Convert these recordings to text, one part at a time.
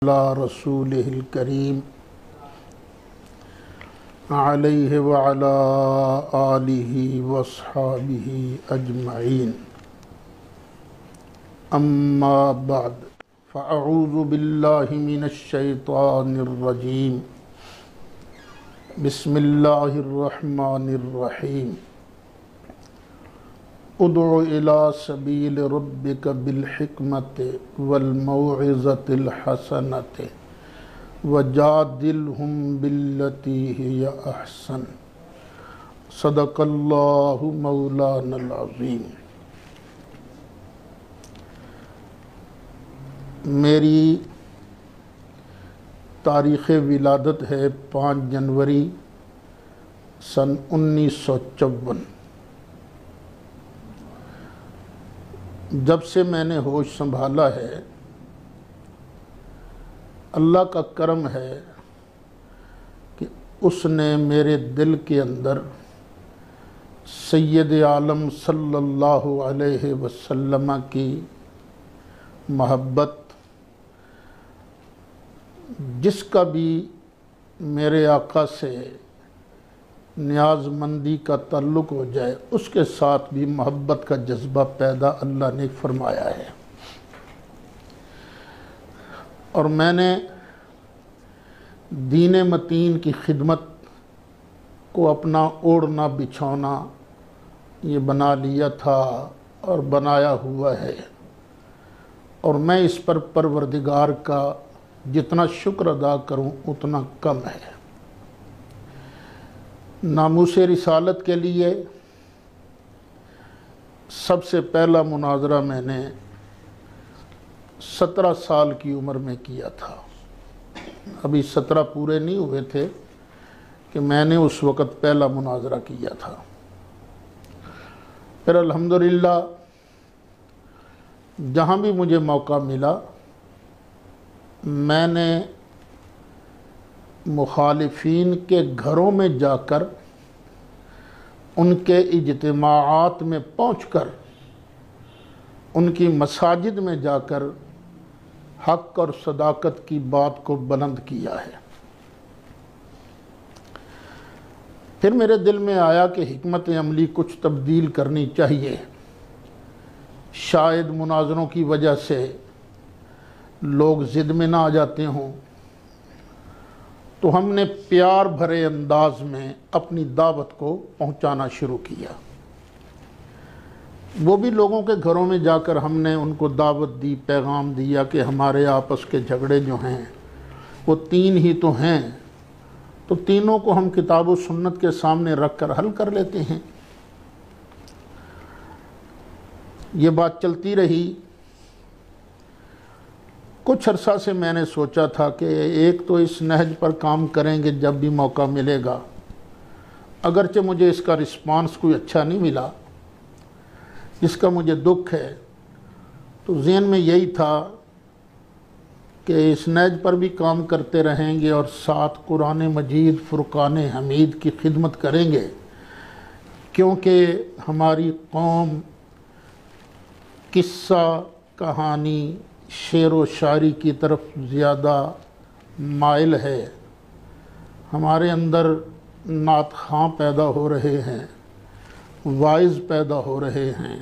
على رسوله الكريم عليه وعلى آله وصحبه أجمعين أما بعد فأعوذ بالله من الشيطان الرجيم بسم الله الرحمن الرحيم ادع إلى سبيل ربك بالحكمة والموعظة الحسنة وجادلهم بالتي هي أحسن صدق الله مولانا العظيم۔ میری تاریخ ولادت ہے 5 جنوری سن 1954۔ جب سے میں نے ہوش سنبھالا ہے، اللہ کا کرم ہے کہ اس نے میرے دل کے اندر سید عالم صلی اللہ علیہ وسلم کی محبت، جس کا بھی میرے آقا سے نیاز مندی کا تعلق ہو جائے اس کے ساتھ بھی محبت کا جذبہ پیدا اللہ نے فرمایا ہے۔ اور میں نے دین متین کی خدمت کو اپنا اوڑھنا بچھونا یہ بنا لیا تھا اور بنایا ہوا ہے، اور میں اس پر پروردگار کا جتنا شکر ادا کروں اتنا کم ہے۔ ناموس رسالت کے لیے سب سے پہلا مناظرہ میں نے 17 سال کی عمر میں کیا تھا۔ ابھی 17 پورے نہیں ہوئے تھے کہ میں نے اس وقت پہلا مناظرہ کیا تھا۔ پھر الحمدللہ جہاں بھی مجھے موقع ملا میں نے مخالفین کے گھروں میں جا کر ان کے اجتماعات میں پہنچ کر ان کی مساجد میں جا کر حق اور صداقت کی بات کو بلند کیا ہے۔ پھر میرے دل میں آیا کہ حکمت عملی کچھ تبدیل کرنی چاہیے، شاید مناظروں کی وجہ سے لوگ ضد میں نہ آ جاتے ہوں، تو ہم نے پیار بھرے انداز میں اپنی دعوت کو پہنچانا شروع کیا۔ وہ بھی لوگوں کے گھروں میں جا کر ہم نے ان کو دعوت دی، پیغام دیا کہ ہمارے آپس کے جھگڑے جو ہیں وہ 3 ہی تو ہیں، تو تینوں کو ہم کتاب و سنت کے سامنے رکھ کر حل کر لیتے ہیں۔ یہ بات چلتی رہی۔ کچھ عرصہ سے میں نے سوچا تھا کہ ایک تو اس نہج پر کام کریں گے جب بھی موقع ملے گا، اگرچہ مجھے اس کا رسپانس کوئی اچھا نہیں ملا، جس کا مجھے دکھ ہے، تو ذہن میں یہی تھا کہ اس نہج پر بھی کام کرتے رہیں گے اور ساتھ قرآن مجید فرقان حمید کی خدمت کریں گے، کیونکہ ہماری قوم قصہ، کہانی، شعر و شاعری کی طرف زیادہ مائل ہے۔ ہمارے اندر نعت خواں پیدا ہو رہے ہیں، واعظ پیدا ہو رہے ہیں،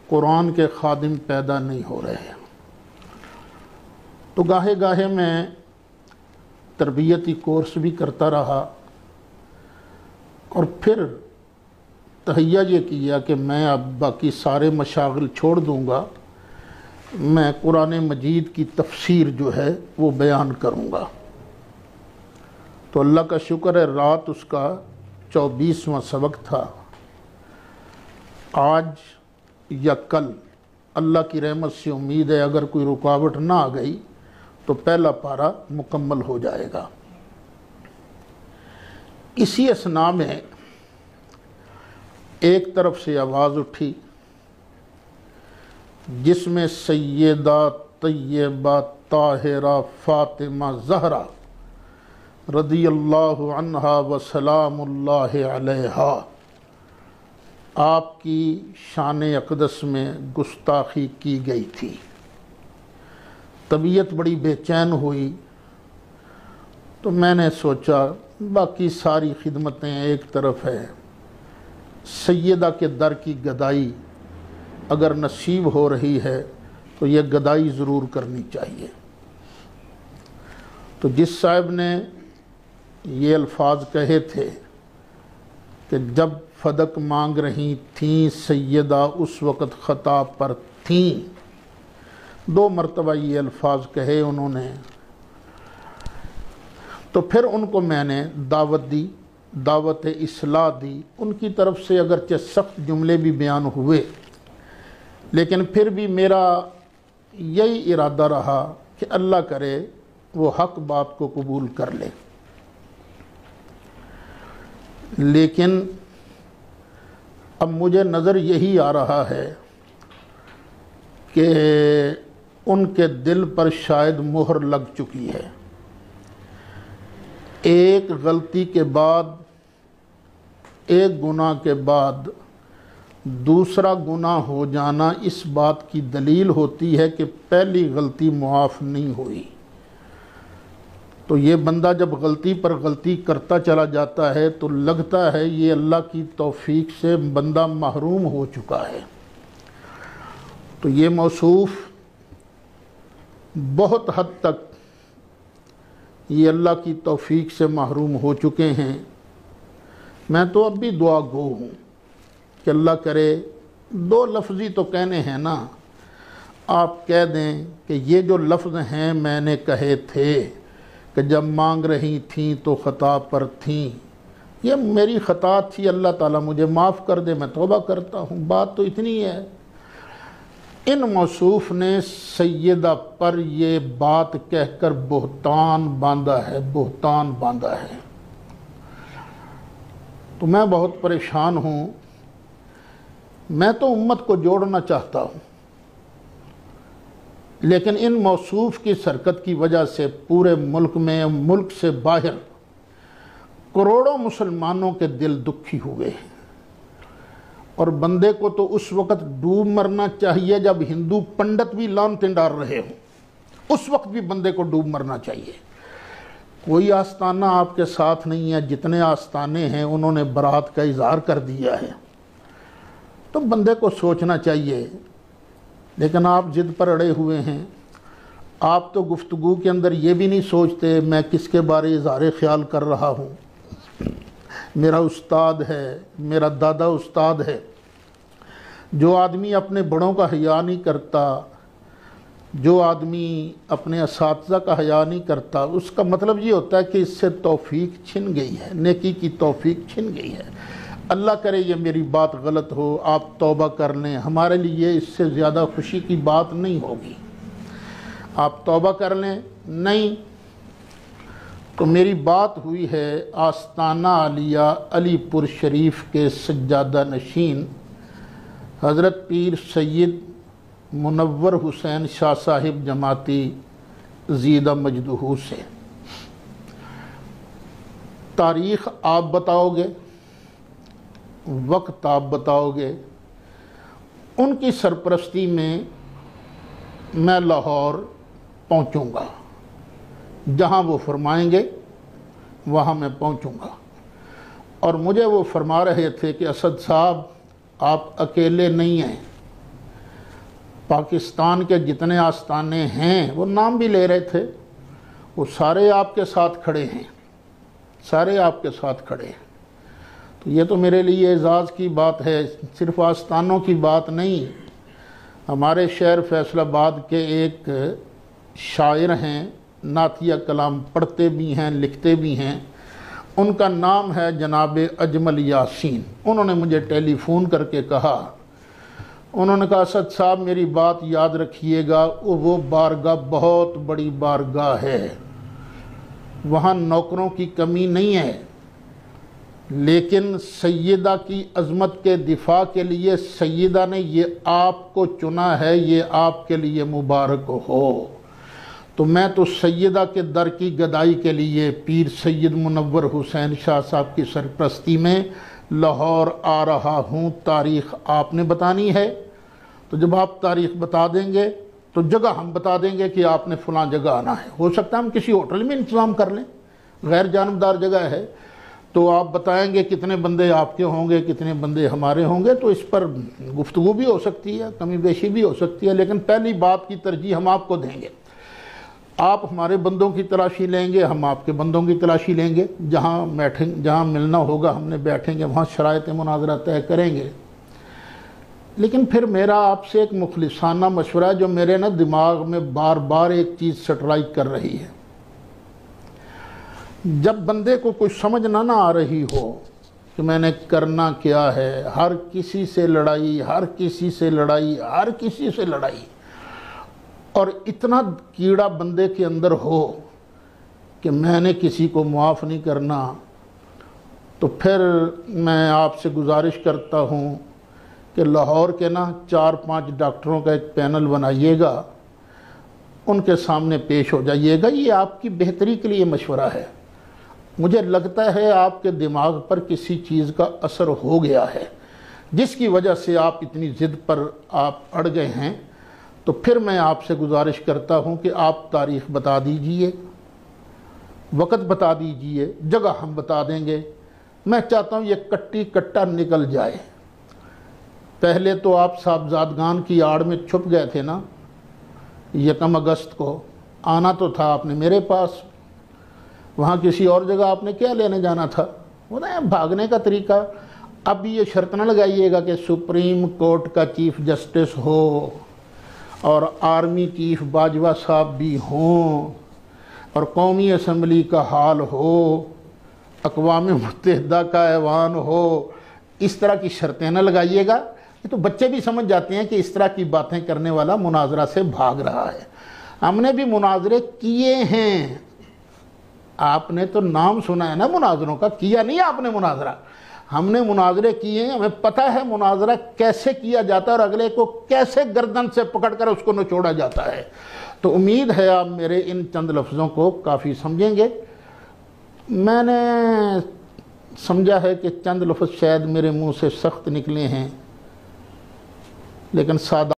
قرآن کے خادم پیدا نہیں ہو رہے ہیں۔ تو گاہے گاہے میں تربیتی کورس بھی کرتا رہا، اور پھر تہیہ یہ کیا کہ میں اب باقی سارے مشاغل چھوڑ دوں گا، میں قرآن مجید کی تفسیر جو ہے وہ بیان کروں گا۔ تو اللہ کا شکر ہے رات اس کا 24واں سبق تھا۔ آج یا کل اللہ کی رحمت سے امید ہے اگر کوئی رکاوٹ نہ آ گئی تو پہلا پارہ مکمل ہو جائے گا۔ اسی اثناء میں ایک طرف سے آواز اٹھی جس میں سیدہ طیبہ طاہرہ فاطمہ زہرا رضی اللہ عنہا وسلام اللہ علیہا آپ کی شان اقدس میں گستاخی کی گئی تھی۔ طبیعت بڑی بے چین ہوئی تو میں نے سوچا باقی ساری خدمتیں ایک طرف ہے، سیدہ کے در کی گدائی اگر نصیب ہو رہی ہے تو یہ گدائی ضرور کرنی چاہیے۔ تو جس صاحب نے یہ الفاظ کہے تھے کہ جب فدق مانگ رہی تھیں سیدہ اس وقت خطا پر تھیں، 2 مرتبہ یہ الفاظ کہے انہوں نے، تو پھر ان کو میں نے دعوت دی، دعوت اصلاح دی۔ ان کی طرف سے اگرچہ سخت جملے بھی بیان ہوئے لیکن پھر بھی میرا یہی ارادہ رہا کہ اللہ کرے وہ حق بات کو قبول کر لے۔ لیکن اب مجھے نظر یہی آ رہا ہے کہ ان کے دل پر شاید مہر لگ چکی ہے۔ ایک غلطی کے بعد، ایک گناہ کے بعد دوسرا گناہ ہو جانا اس بات کی دلیل ہوتی ہے کہ پہلی غلطی معاف نہیں ہوئی۔ تو یہ بندہ جب غلطی پر غلطی کرتا چلا جاتا ہے تو لگتا ہے یہ اللہ کی توفیق سے بندہ محروم ہو چکا ہے۔ تو یہ موصوف بہت حد تک یہ اللہ کی توفیق سے محروم ہو چکے ہیں۔ میں تو اب بھی دعا گو ہوں کہ اللہ کرے 2 لفظی تو کہنے ہیں نا، آپ کہہ دیں کہ یہ جو لفظ ہیں میں نے کہے تھے کہ جب مانگ رہی تھیں تو خطا پر تھیں، یہ میری خطا تھی، اللہ تعالیٰ مجھے معاف کر دے، میں توبہ کرتا ہوں، بات تو اتنی ہے۔ ان موصوف نے سیدہ پر یہ بات کہہ کر بہتان باندھا ہے، بہتان باندھا ہے۔ تو میں بہت پریشان ہوں۔ میں تو امت کو جوڑنا چاہتا ہوں لیکن ان موصوف کی سرکت کی وجہ سے پورے ملک میں، ملک سے باہر کروڑوں مسلمانوں کے دل دکھی ہوئے ہیں۔ اور بندے کو تو اس وقت ڈوب مرنا چاہیے جب ہندو پنڈت بھی لانتیں ڈال رہے ہوں، اس وقت بھی بندے کو ڈوب مرنا چاہیے۔ کوئی آستانہ آپ کے ساتھ نہیں ہے، جتنے آستانے ہیں انہوں نے برات کا اظہار کر دیا ہے، تو بندے کو سوچنا چاہیے۔ لیکن آپ ضد پر اڑے ہوئے ہیں۔ آپ تو گفتگو کے اندر یہ بھی نہیں سوچتے میں کس کے بارے اظہار خیال کر رہا ہوں۔ میرا استاد ہے، میرا دادا استاد ہے۔ جو آدمی اپنے بڑوں کا حیا نہیں کرتا، جو آدمی اپنے اساتذہ کا حیا نہیں کرتا، اس کا مطلب یہ ہوتا ہے کہ اس سے توفیق چھن گئی ہے، نیکی کی توفیق چھن گئی ہے۔ اللہ کرے یہ میری بات غلط ہو، آپ توبہ کر لیں، ہمارے لیے اس سے زیادہ خوشی کی بات نہیں ہوگی۔ آپ توبہ کر لیں، نہیں تو میری بات ہوئی ہے آستانہ عالیہ علی پور شریف کے سجادہ نشین حضرت پیر سید منور حسین شاہ صاحب جماعتی زیدہ مجدہ سے۔ تاریخ آپ بتاؤ گے، وقت آپ بتاؤ گے۔ ان کی سرپرستی میں لاہور پہنچوں گا، جہاں وہ فرمائیں گے وہاں میں پہنچوں گا۔ اور مجھے وہ فرما رہے تھے کہ اسد صاحب آپ اکیلے نہیں ہیں، پاکستان کے جتنے آستانے ہیں، وہ نام بھی لے رہے تھے، وہ سارے آپ کے ساتھ کھڑے ہیں، سارے آپ کے ساتھ کھڑے ہیں۔ تو یہ تو میرے لیے اعزاز کی بات ہے، صرف آستانوں کی بات نہیں۔ ہمارے شہر فیصل آباد کے ایک شاعر ہیں، نعتیہ کلام پڑھتے بھی ہیں، لکھتے بھی ہیں، ان کا نام ہے جناب اجمل یاسین۔ انہوں نے مجھے ٹیلی فون کر کے کہا، انہوں نے کہا اسد صاحب میری بات یاد رکھیے گا، وہ بارگاہ بہت بڑی بارگاہ ہے، وہاں نوکروں کی کمی نہیں ہے، لیکن سیدہ کی عظمت کے دفاع کے لیے سیدہ نے یہ آپ کو چنا ہے، یہ آپ کے لیے مبارک ہو۔ تو میں تو سیدہ کے در کی گدائی کے لیے پیر سید منور حسین شاہ صاحب کی سرپرستی میں لاہور آ رہا ہوں۔ تاریخ آپ نے بتانی ہے، تو جب آپ تاریخ بتا دیں گے تو جگہ ہم بتا دیں گے کہ آپ نے فلاں جگہ آنا ہے. ہو سکتا ہے ہم کسی ہوٹل میں انتظام کر لیں، غیر جانبدار جگہ ہے، تو آپ بتائیں گے کتنے بندے آپ کے ہوں گے، کتنے بندے ہمارے ہوں گے، تو اس پر گفتگو بھی ہو سکتی ہے، کمی بیشی بھی ہو سکتی ہے. لیکن پہلی بات کی ترجیح ہم آپ کو دیں گے. آپ ہمارے بندوں کی تلاشی لیں گے، ہم آپ کے بندوں کی تلاشی لیں گے. جہاں ملنا ہوگا ہم نے بیٹھیں گے، وہاں شرائط مناظرہ طے کریں گے. لیکن پھر میرا آپ سے ایک مخلصانہ مشورہ ہے جو میرے دماغ میں بار بار ایک چیز سٹرائک کر رہی ہے. جب بندے کو کچھ سمجھ نہ آ رہی ہو کہ میں نے کرنا کیا ہے، ہر کسی سے لڑائی، ہر کسی سے لڑائی، ہر کسی سے لڑائی، اور اتنا کیڑا بندے کے اندر ہو کہ میں نے کسی کو معاف نہیں کرنا، تو پھر میں آپ سے گزارش کرتا ہوں کہ لاہور کے 4-5 ڈاکٹروں کا ایک پینل بنائیے گا، ان کے سامنے پیش ہو جائیے گا. یہ آپ کی بہتری کے لیے مشورہ ہے. مجھے لگتا ہے آپ کے دماغ پر کسی چیز کا اثر ہو گیا ہے جس کی وجہ سے آپ اتنی ضد پر آپ اڑ گئے ہیں. تو پھر میں آپ سے گزارش کرتا ہوں کہ آپ تاریخ بتا دیجئے، وقت بتا دیجئے، جگہ ہم بتا دیں گے. میں چاہتا ہوں یہ کٹی کٹا نکل جائے. پہلے تو آپ صاحبزادگان کی آڑ میں چھپ گئے تھے 1 اگست کو. آنا تو تھا آپ نے میرے پاس، وہاں کسی اور جگہ آپ نے کیا لینے جانا تھا؟ وہ بھاگنے کا طریقہ. اب یہ شرط نہ لگائیے گا کہ سپریم کورٹ کا چیف جسٹس ہو اور آرمی چیف باجوہ صاحب بھی ہوں اور قومی اسمبلی کا حال ہو، اقوام متحدہ کا ایوان ہو. اس طرح کی شرطیں نہ لگائیے گا. یہ تو بچے بھی سمجھ جاتے ہیں کہ اس طرح کی باتیں کرنے والا مناظرہ سے بھاگ رہا ہے. ہم نے بھی مناظرے کیے ہیں. آپ نے تو نام سنا ہے مناظروں کا، کیا نہیں آپ نے مناظرہ. ہم نے مناظرے کیے ہیں، ہمیں پتہ ہے مناظرہ کیسے کیا جاتا ہے اور اگلے کو کیسے گردن سے پکڑ کر اس کو نچوڑا جاتا ہے. تو امید ہے آپ میرے ان چند لفظوں کو کافی سمجھیں گے. میں نے سمجھا ہے کہ چند لفظ شاید میرے منہ سے سخت نکلے ہیں، لیکن سادہ